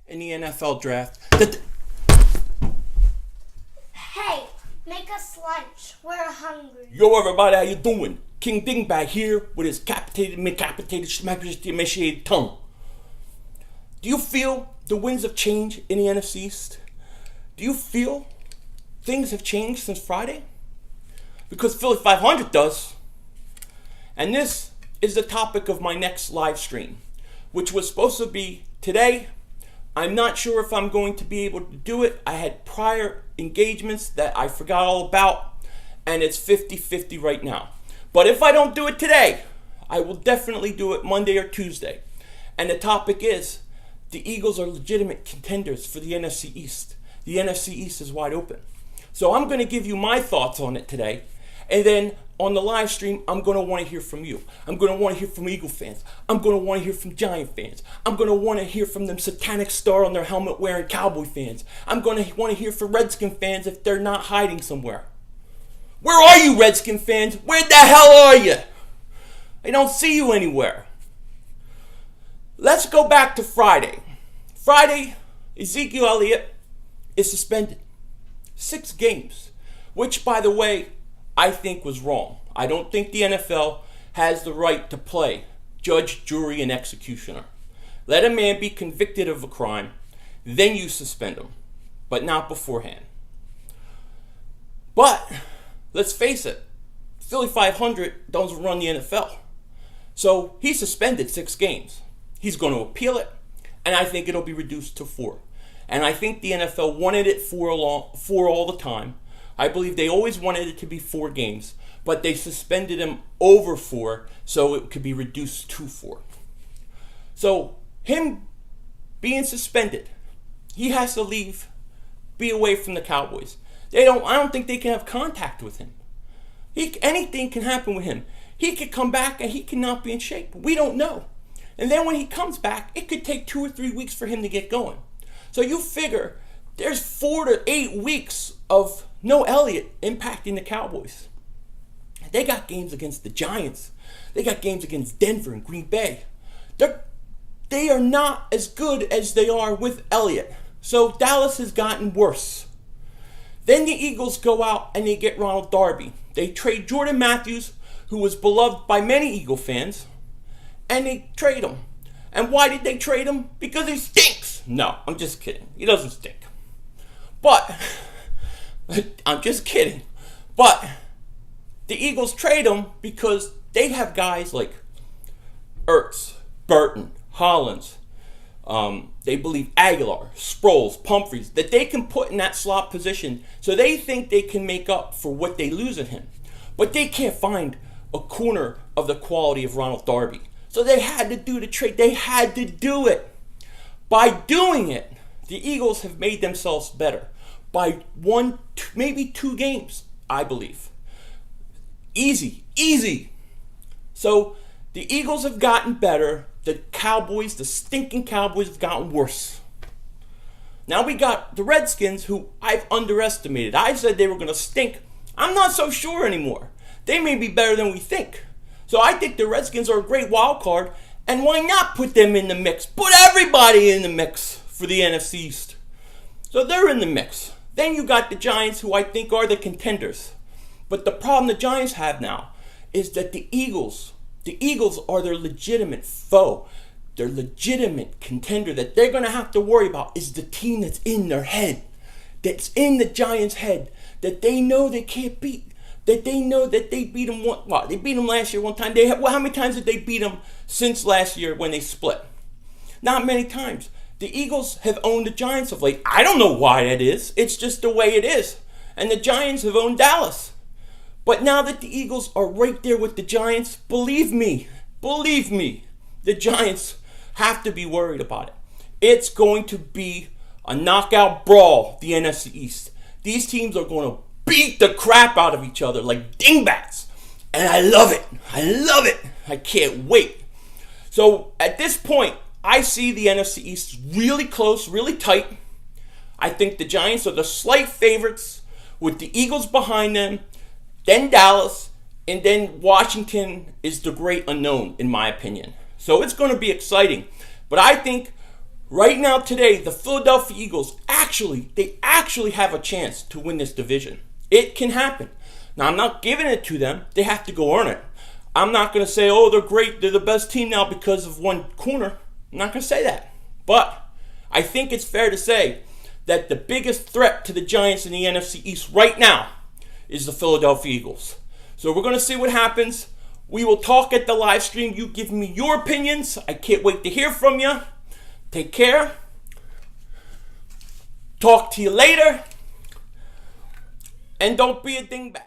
in the NFL draft. Hey, make us lunch. We're hungry. Yo, everybody, how you doing? King Dingbat here with his emaciated tongue. Do you feel the winds of change in the NFC East? Do you feel things have changed since Friday? Because Philly 500 does. And this is the topic of my next live stream, which was supposed to be today. I'm not sure if I'm going to be able to do it. I had prior engagements that I forgot all about, and it's 50-50 right now. But if I don't do it today, I will definitely do it Monday or Tuesday. And the topic is, the Eagles are legitimate contenders for the NFC East. The NFC East is wide open. So I'm going to give you my thoughts on it today. And then on the live stream, I'm going to want to hear from you. I'm going to want to hear from Eagle fans. I'm going to want to hear from Giant fans. I'm going to want to hear from them satanic star on their helmet wearing Cowboy fans. I'm going to want to hear from Redskin fans if they're not hiding somewhere. Where are you, Redskin fans? Where the hell are you? I don't see you anywhere. Let's go back to Friday. Friday, Ezekiel Elliott is suspended. 6 games, which, by the way, I think was wrong. I don't think the NFL has the right to play judge, jury, and executioner. Let a man be convicted of a crime, then you suspend him, but not beforehand. But let's face it, Philly 500 doesn't run the NFL. So he suspended 6 games. He's going to appeal it, and I think it'll be reduced to 4. And I think the NFL wanted it 4 all the time. I believe they always wanted it to be 4 games, but they suspended him over 4 so it could be reduced to 4. So him being suspended, he has to leave, be away from the Cowboys. I don't think they can have contact with him. Anything can happen with him. He could come back and he cannot be in shape. We don't know. And then when he comes back, it could take 2 or 3 weeks for him to get going. So you figure there's 4 to 8 weeks of no Elliott impacting the Cowboys. They got games against the Giants. They got games against Denver and Green Bay. They are not as good as they are with Elliott. So Dallas has gotten worse. Then the Eagles go out and they get Ronald Darby. They trade Jordan Matthews, who was beloved by many Eagle fans, and they trade him. And why did they trade him? Because he stinks. No, I'm just kidding. He doesn't stink. But I'm just kidding. But the Eagles trade him because they have guys like Ertz, Burton, Hollins. They believe Aguilar, Sproles, Pumphrey, that they can put in that slot position. So they think they can make up for what they lose in him. But they can't find a corner of the quality of Ronald Darby. So they had to do the trade. They had to do it. By doing it, the Eagles have made themselves better. By 1, maybe 2 games, I believe. Easy. So the Eagles have gotten better. The Cowboys, the stinking Cowboys, have gotten worse. Now we got the Redskins, who I've underestimated. I said they were going to stink. I'm not so sure anymore. They may be better than we think. So I think the Redskins are a great wild card, and why not put them in the mix? Put everybody in the mix for the NFC East. So they're in the mix. Then you got the Giants, who I think are the contenders. But the problem the Giants have now is that the Eagles are their legitimate foe. Their legitimate contender that they're going to have to worry about is the team that's in their head, that's in the Giants' head, that they know they can't beat. That they know that they beat them they beat them last year one time. How many times did they beat them since last year when they split? Not many times. The Eagles have owned the Giants of late. I don't know why that is. It's just the way it is. And the Giants have owned Dallas. But now that the Eagles are right there with the Giants, believe me, the Giants have to be worried about it. It's going to be a knockout brawl, the NFC East. These teams are going to beat the crap out of each other like dingbats. And I love it. I can't wait. So at this point, I see the NFC East really close, really tight. I think the Giants are the slight favorites with the Eagles behind them, then Dallas, and then Washington is the great unknown, in my opinion. So it's going to be exciting. But I think Right now, today, the Philadelphia Eagles they actually have a chance to win this division. It can happen. Now, I'm not giving it to them. They have to go earn it. I'm not going to say, oh, they're great, they're the best team now because of one corner. I'm not going to say that. But I think it's fair to say that the biggest threat to the Giants in the NFC East right now is the Philadelphia Eagles. So we're going to see what happens. We will talk at the live stream. You give me your opinions. I can't wait to hear from you. Take care. Talk to you later. And don't be a dingbat.